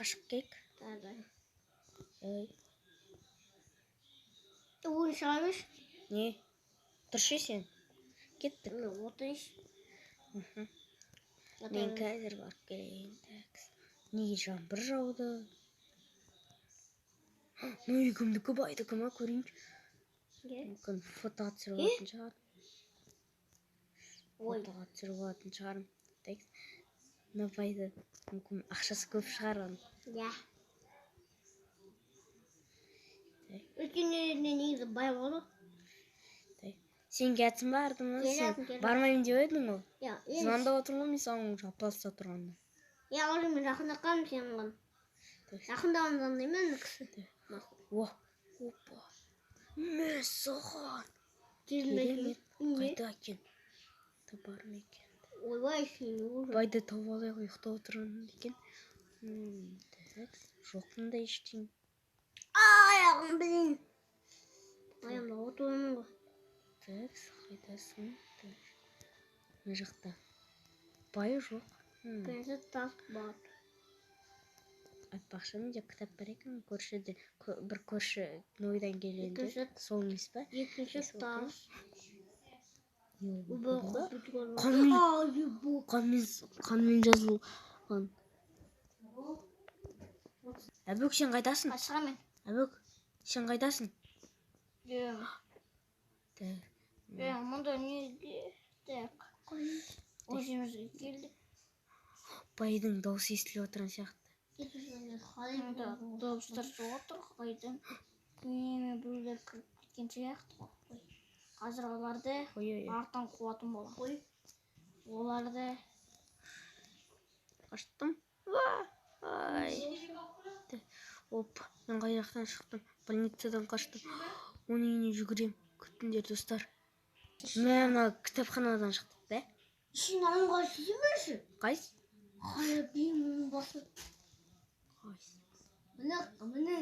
қашып кек. Ой. Ойын шыға берші. Не? Тұршы сен? Кеттік. Отырыш. Мен қазір барып келейін. Неге жаңбыр жауды? Мына кімдікі байдікі ма, көрейінші. Мүмкін фото түсіріп алатын шығар. Фотоға түсіріп алатын шығарым. Мына байды мүмкін ақшасы көп шығар оның. Ja. Өткенде негізі бай болды. Сен кетсін бардың ма? Бармайын деп едің ғой. Звондап отырмын ғой мен саған жапалыста тұрғанда. Я уже мен жақында қалдым сен оған. Жақында звондаймын кісі. Опа. Мәссаған. Керемет. Қайда екен? Бар ма екен? Ойбай сен уже. Байды тауып алайық, ұйықтап отырамын екен. Жоқында ештеңе. Аяғым білейін. Аяғымда отырмын ғой. Қайдасың? Мына жақта. Байы жоқ. Бәрі тас бар. Айтпақшы менде кітап бар екен. Көршіде бір көрші нойдан келгенде. Сол емес па? Екінші тас. Қанмен жазылған. Әбөк, сен қайдасың? Шығамын. Әбөк, сен қайдасың? Мұнда неге? Так. Өзімізге келдік. Байдың дауысы естіліп отырған сияқты. Мұнда дауыстар отыр. Байдың неме біреулер кіріп кеткен сияқты. Қазір оларды арттан қуатын бола. Оларды қаштым. Оп, мен қай жақтан шықтым? Больницадан қаштым. Оның үйіне жүгірем. Күтіңдер, достар. Мен кітапханадан шықтық, да? Сен аңға сүйе берші. Қайсы? Халебеймін басы. Қайсы? Міне.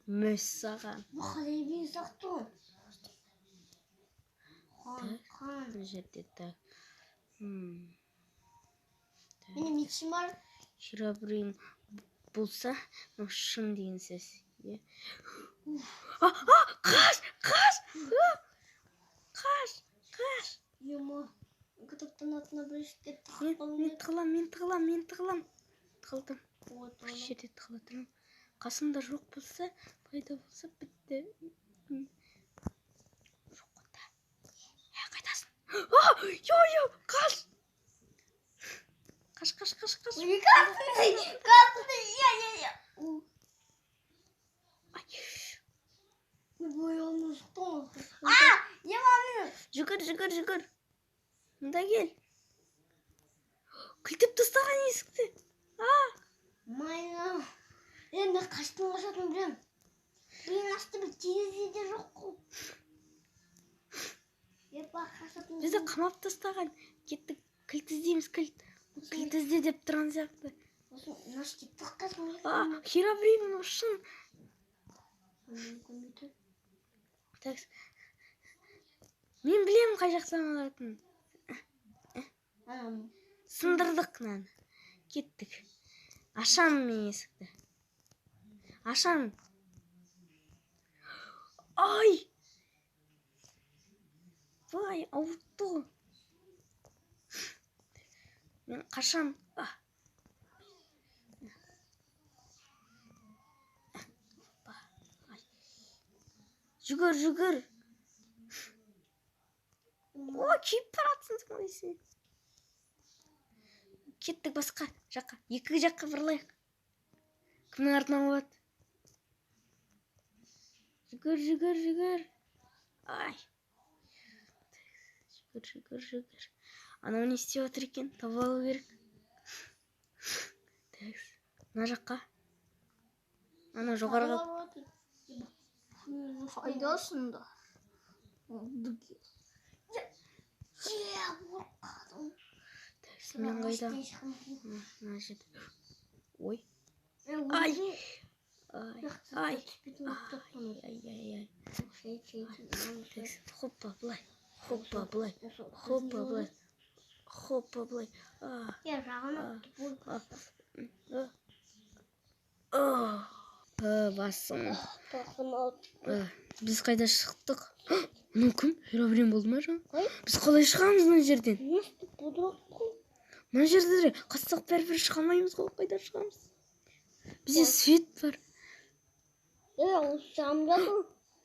Мәссаған. Бұл халебейін сақты ғой. Мына жерде так. Менің миксим бар. Херобрин болса, шын деген сөз. Қаш! Ема, кітаптан атына бірішке Мен тығылам. Тығылдым. Бір жерде тығыла тұрмын. Қасымда жоқ болса, пайда болса, бітті. Жоқ онда. Қайдасың? Йо, қаш! Қаш. Қасты, я. Ой, оны шықтың. Емамын. Жүгір. Мұнда кел. Күлтіп тастаған есікті. Майна. Енді қаштың қашатын білем. Мен асты бір терезеде жоқ қой. Бізді қамап тастаған. Кеттік, кілт іздейміз, кілт. Кілт ізде деп тұрған сияқты. Херобрин ұшын. Мен білем қай жақтан алатын. Сындырдық наны. Кеттік. Ашам мен есікті. Ашам. Ай! Вай, ауыртты. Мен қашам. Жүгір. Күйіп баратсың сен. Кеттік басқа жаққа. Екі жаққа бұрылайық. Кімнің артынан болады? Жүгір. Ай. Жүгір. Анау не істеп отыр екен? Таба алу керек. Мына жаққа. Ана жоғарыға. Қайдасында? Мен қайда? Мына жерде. Ой. Ай. Хоппа, былай. Я жағына ағасы. Тоқын алып. Біз қайда шықтық? Мынау кім? Херобрин болды ма жаңа? Ой. Біз қалай шығамыз мына жерден? Насты бұдырақ қой. Мына жерде қассақ бәрібір шыға алмаймыз ғой, қайда шығамыз? Бізде свет бар. Ұшамдадың.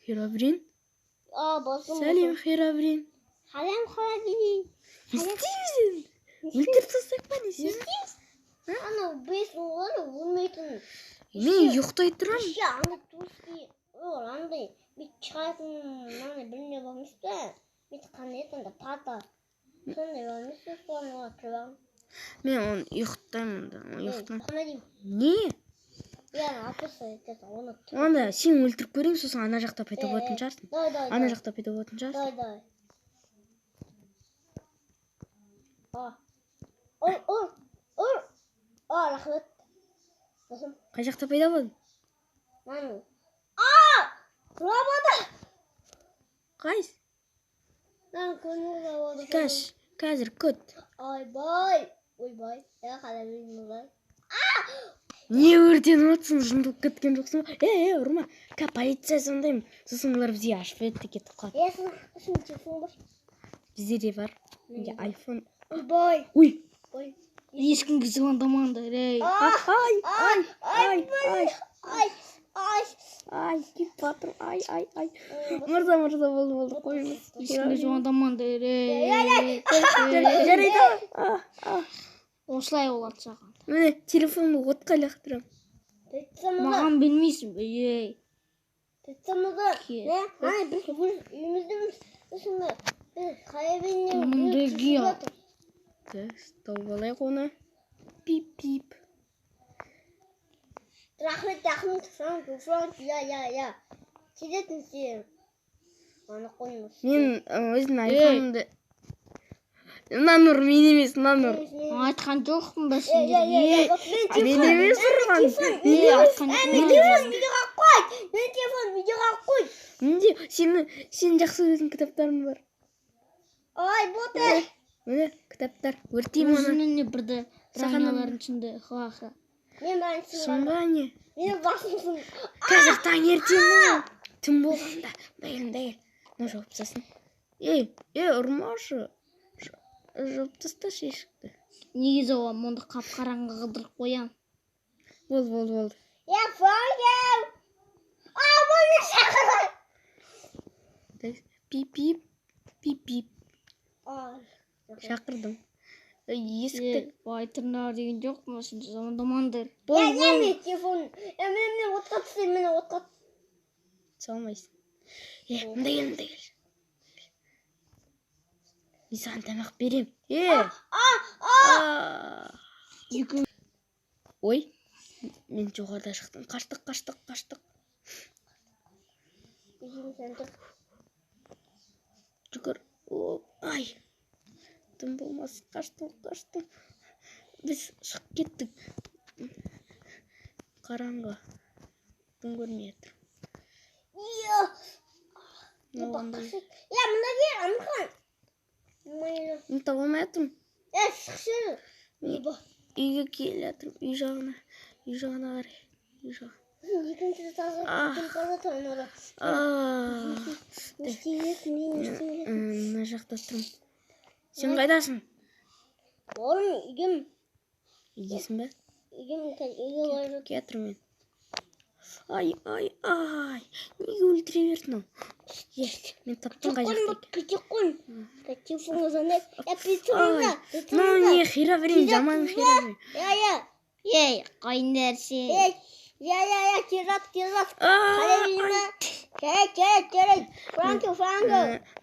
Херобрин? Басым. Сәлем, Херобрин. Сәлем, Херобрин. Не істейміз енді? Өлтіріп тастайық па, не істейміз? Ана бес олар өлмейтін. Мен ұйықтай тұрамын. Еще ана туыски. Андай бит шығатын мана біріне болмысты. Бит қанетінде пата. Сондай болмысты соны кірам. Мен оны ұйықтаймын да. Қанадим. Не? Яғни апысы етеді оны. Онда сен өлтіріп көрейін, сосын ана жақта пайда болатын шығарсың. Дай. Ана жақта пайда болатын шығарсың. Дай. Рахмет. Қай жақта пайда болды? Наның. Құлабады. Қайсы? Көңіл құлабады. Қазір көт. Ойбай. Қалай білмей. Не өртеніп отырсың, жындылып кеткен жоқсың ба? Ұрма. Полиция звондаймын. Сосын олар бізге ашып береді де кетіп қалады. Сен телефон бар? Бізде де бар. Менде айфон. Ойбай. Ой. Ешкімге звондамаңдар, ей. Ай, кеп батыр. Ай. Мырза, болды, қойыңыз. Ешкімге звондамаңдар, ей. Жарайды. Осылай болады саған. Міне, телефонды отқа лақтырамын. Маған білмейсің бе, ей. Біз үйімізді Тауып алайық оны. Пип. Рахмет, Франк, я. Келетін сен. Аны қоймыз. Мен өзінің айфонымды... Нанур, мен емес, Нанур. Айтқан жоқпын ба сендерге? Мен емес ұрған. Мен телефон видеоға қой. Менде сен жақсы көретін кітаптарым бар. Ой, боты. Міне, кітаптар. Өртеймін оны. Өзінің бірді райналардың ішінде. Мен бәрін Шын ба не? Менің басымсың. Қазір таң ертең. Түн болғанда. Дайыл. Мына жауып тастасын. Ұрмашы. Жауып тасташы ешікті. Негізі оған мұнды қап-қараңғы қылдырып қоям. Болды. Я понял. Бұны шақырай. Пип. Шақырдым. Есікті. Байтырнар деген жоқ ма? Сен звондамаңдар. Мен телефон. Мен отқа түсейін, мен отқа. Салмайсың. Мында кел. Мен саған тамақ берем. Ой, мен жоғарда шықтым. Қаштық. Жүгір. Ай. Тым болмас. Қаштым. Біз шығып кеттік. Қараңғы. Тым көрмей жатыр. Мында Амырхан. Мен таба алмай жатырмын. Шықшы. Үйге келе жатырмын. Үй жағына қарай. Екінші таза тұрмын. Мына жақта тұрмын. Сен қайдасың? Орым, үйгем. Үйдесің бе? Үйгем бар. Кетір мен. Ай. Неге өлтіре бердің ау? Мен таптым қай жақта. Кетек қойм. Телефонға звондап. Не, Херобрин, жаман Херобрин. Ей, қай нәрсе? Я, терат. Қалай білме? Керек. Франко.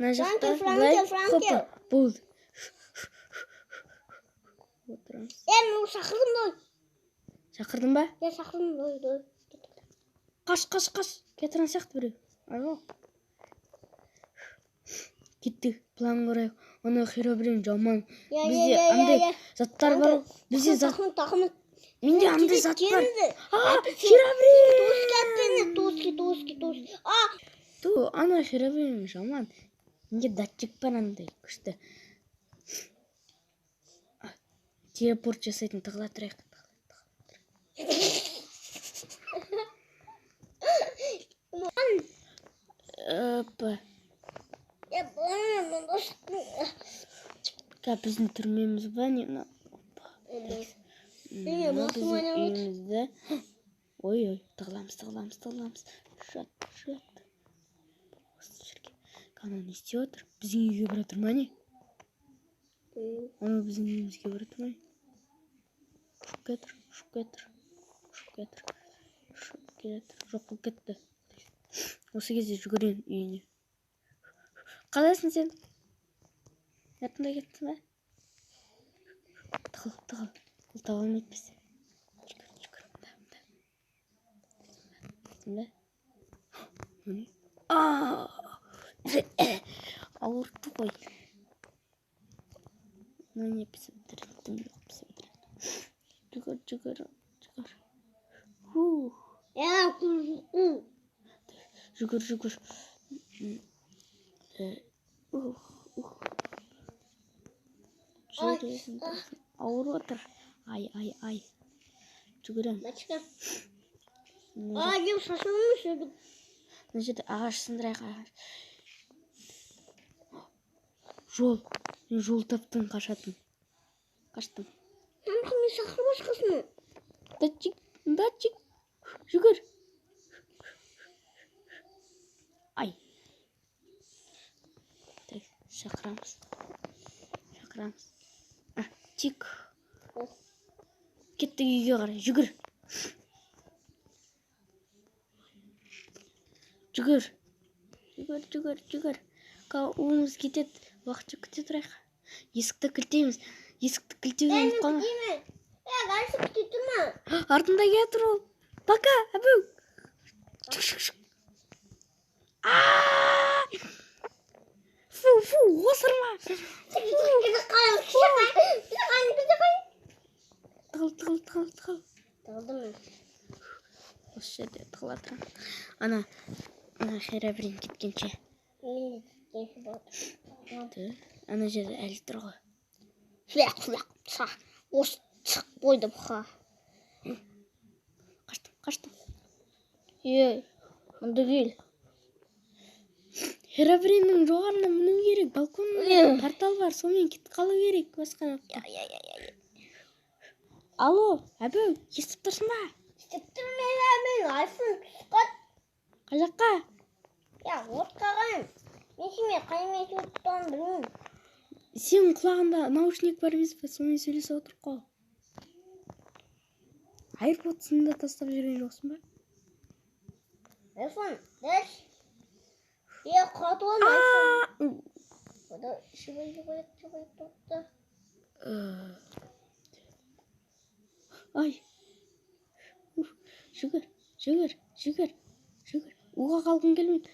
Мына жақта былай. Болды. Отырамыз. Мен шақырдым ғой. Шақырдың ба? Я шақырдым ғой. Қаш. Кетірін сияқты біреу. Айға. Кеттік, план құрайық. Оны Херобрин жаман. Бізде андай заттар бар. Бізде зат... Менде андай зат бар. Херобрин! Туски. Ана Херобрин жаман. Менде датчик бар андай күшті. Телепорт жасайтын тығыла тұрайық. біздің түрмеміз ба не мына Емес. мына басым біздің айналып отыр. үйімізді ой тығыламыз жат осы жерге анау не істеп отыр біздің үйге бара жатыр ма не анау біздің үйімізге бара жатыр ма не ұшып кетір жоқ болып кетті осы кезде жүгірейін үйіне қалайсың сен артында кеттің ба тығыл ол таба алмайды бізді жүгір мында ауырды ғой не бітірдім жүгір жүгір ауырып отыр ай жүгірем Мачка. Ай, шашылмыш еді. мына жерде ағаш сындырайық жол таптым қаштым Мен шақырып ашқасын. датчик жүгір ай шақырамыз тик кеттік үйге қарай жүгір уымыз кетеді уақытша күте тұрайық есікті кілттейміз кілттеуді ұмытып қалма Қарсы күте тұрма. артында келе тұр ол пока әбу фу осырма тығыл осы жерде тығыла тұрамын ана херабрин кеткенше ана жерде әлі тұр ғой осы шық қойды бұқа қаштым ей мұнда кел херабриннің жоғарына міну керек балконында портал бар сонымен кетіп қалу керек басқа алло әбу естіп тұрсың ба Естіп тұрмын мен айфон түсіп қай жаққа отқаған. Мен сене қаймен сөйлейтінін білмеймін. сенің құлағында наушник бар емес пе сонымен сөйлесіп отырып қал айрподсыңды да тастап жүрген жоқсың ба Айфон, дәш. Қатып алма айфон. Ода шыбай тоқты. ай жүгір уға қалғым келмейді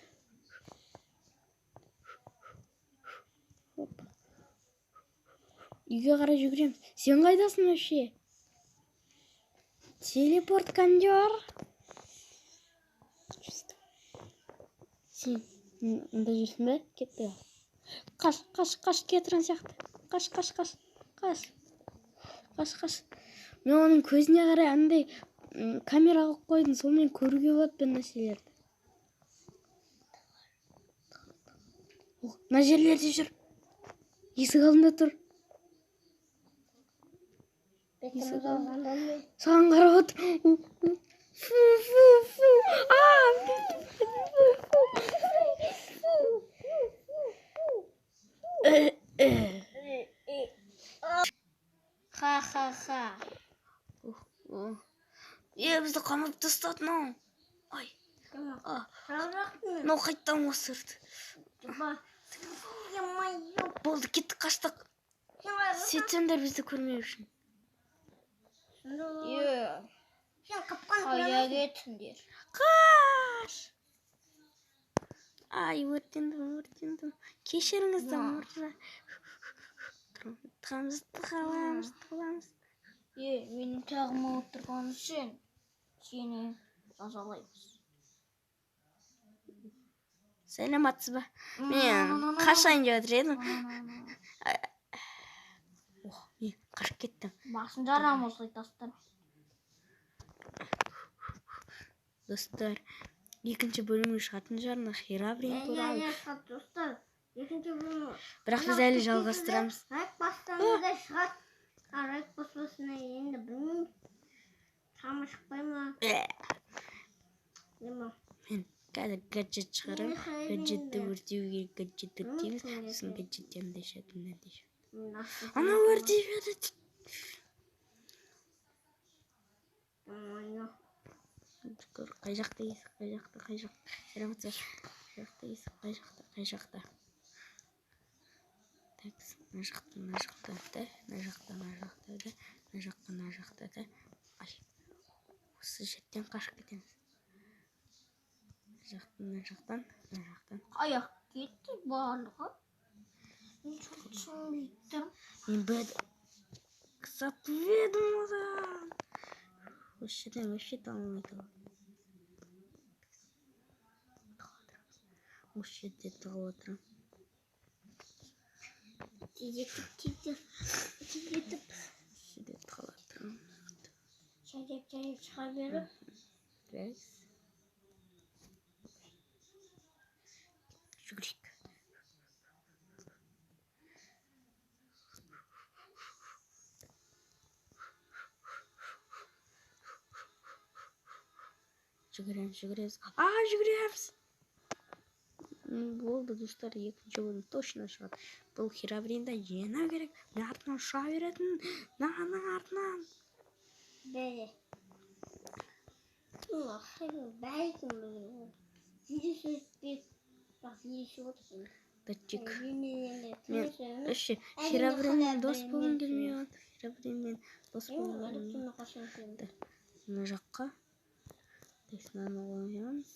үйге қарай жүгіреміз сен қайдасың вообще телепорт кондер сен мында жүрсің бе кетті қаш кетірген сияқты қаш мен оның көзіне қарай андай камера қойып қойдым сонымен көруге болады бір нәрселерді мына жерлерде жүр есік алдында тұр саған қарап отыр ха бізді қамап тастады мынау ай мынау қайттан осырды болды кеттік қаштық сөйтсеңдер бізді көрмеу үшін Сен қапқан қайда кеттіңдер қаш ай өртендім кешіріңіздер мырза тығыламыз менің тағыма отырған үшін сені жазалаймыз сәлематсыз ба мен қашайын деп жатыр едім мен қашып кеттім басын жарам осылай тастап достар екінші бөлімге шығатын шығармыз херабрин туралы достар Екінші бөлім. Бірақ біз әлі жалғастырамыз. Райк бастағанда шығады. Райк баспасына енді білмеймін. Шамы шықпай ма? Нема? Мен қазір гаджет шығарамын. Гаджетті өртеу керек. Гаджетті өртейміз. Сосын гаджеттен дешеді. Ана өртей береді. Қай жақта есік? Қай жақта? Қай жақта? Есік қай жақта? Так, мына жақта да. Мына жақта да. Ай. Осы жерден қашып кетеміз. Мына жақтан. Аяқ кетті барлығы. Мен түсінбейтім. Мен бәді сатып едім одан. Осы жерден вообще талмайды ғой. Осы жерде тығып отырам. Тездетіп. Жерде тығып отырам. Жайып шыға беріп. Раз. Жүгірейік. Жүгіреміз. Жүгіреміз. Болды, достар, екінші бөлім точно шығады. Бұл Херобринді жинау керек. Мен артынан ұша беретін. Нағаның артынан. Бәлі. Бәлкім білген. Видеосы өтпек. Бірақ видеосы отырсын. Датчик. Мен үші Херобринмен дос болғым келмей отыр. Херобринмен дос болғым келмей отыр. Мына жаққа. Мынаны қоямыз.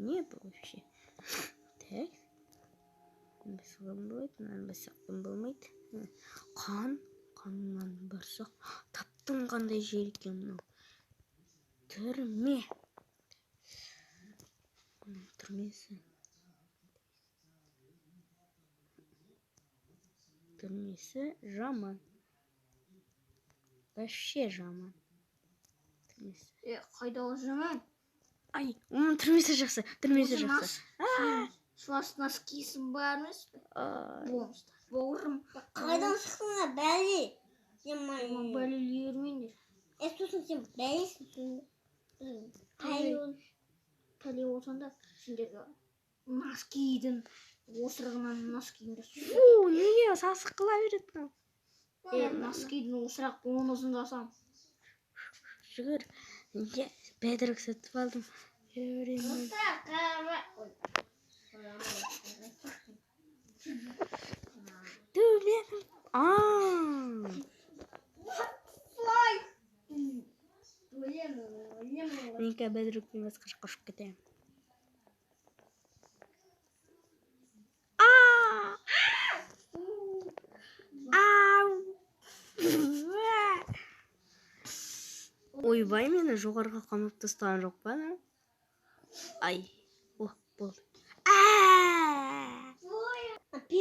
Не бұл вообще? Так. Басылым болады, мынаны басақтым болмайды. Қанынан барсақ. Таптың қандай жер екен мынау. Түрме. Түрмесі жаман. Вообще жаман. Қайда ол жаман? Ай, оның түрмесі жақсы. Шылас носкисің бар емес пе? Бауырым. Қайдан шықтыңа бәлі? Бәлелей бермеңдер. Сосын сен бәлесің. Пәле болсаң да сендерге носкидің осырығынан носкиіңді Фу, неге сасық қыла береді? Носкидің осырақ бонусын жасам. Жүгір. Бәдірік сатып алдым. Мен бәдірікпен басқа жаққа ұшып кетемін. Ойбай, мені жоғарға қамап тастаған жоқ па? Ай, болды.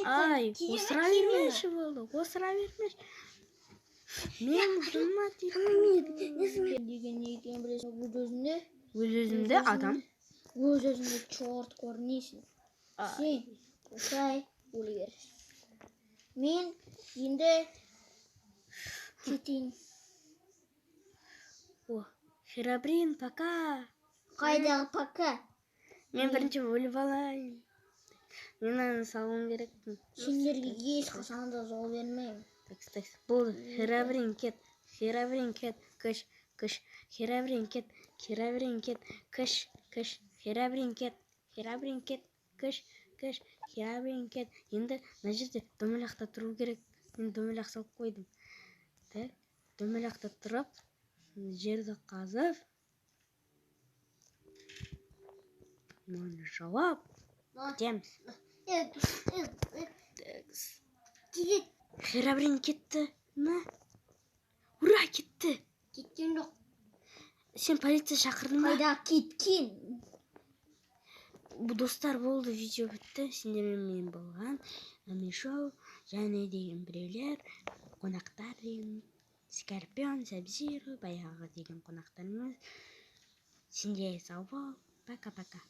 Ай, осыра бермеші болды, осыра бермеші. Мен бұлма деймін. Деген не екен білесің, өз-өзінде? Өз-өзінде адам. Өз-өзінде чорт көрінесің. Сен осылай өле бересің. Мен енді кетейін. Херобрин, пока. Қайдағы пока? Мен бірінші өліп алайын. Мен аны салуым керекпін. Сендерге ешқашан да жол бермеймін. Болды, Херобрин кет. Кыш. Херобрин кет. Кыш. Херобрин кет. Кыш. Херобрин кет. Енді мына жерде домалақта тұру керек. Мен домалақ салып қойдым. Домалақта тұрып, жерді қазып, мені жауап кетеміз. Херобрин кетті. Ура, кетті. Кеткен жоқ. Сен полиция шақырдың ба? Қайда кеткен? Достар, болды, видео бітті. Сендермен болған Амишоу және деген біреулер, қонақтар деген Скорпион, Сабзиру, баяғы деген қонақтарымыз. Сендерге сау бол. Пока-пока.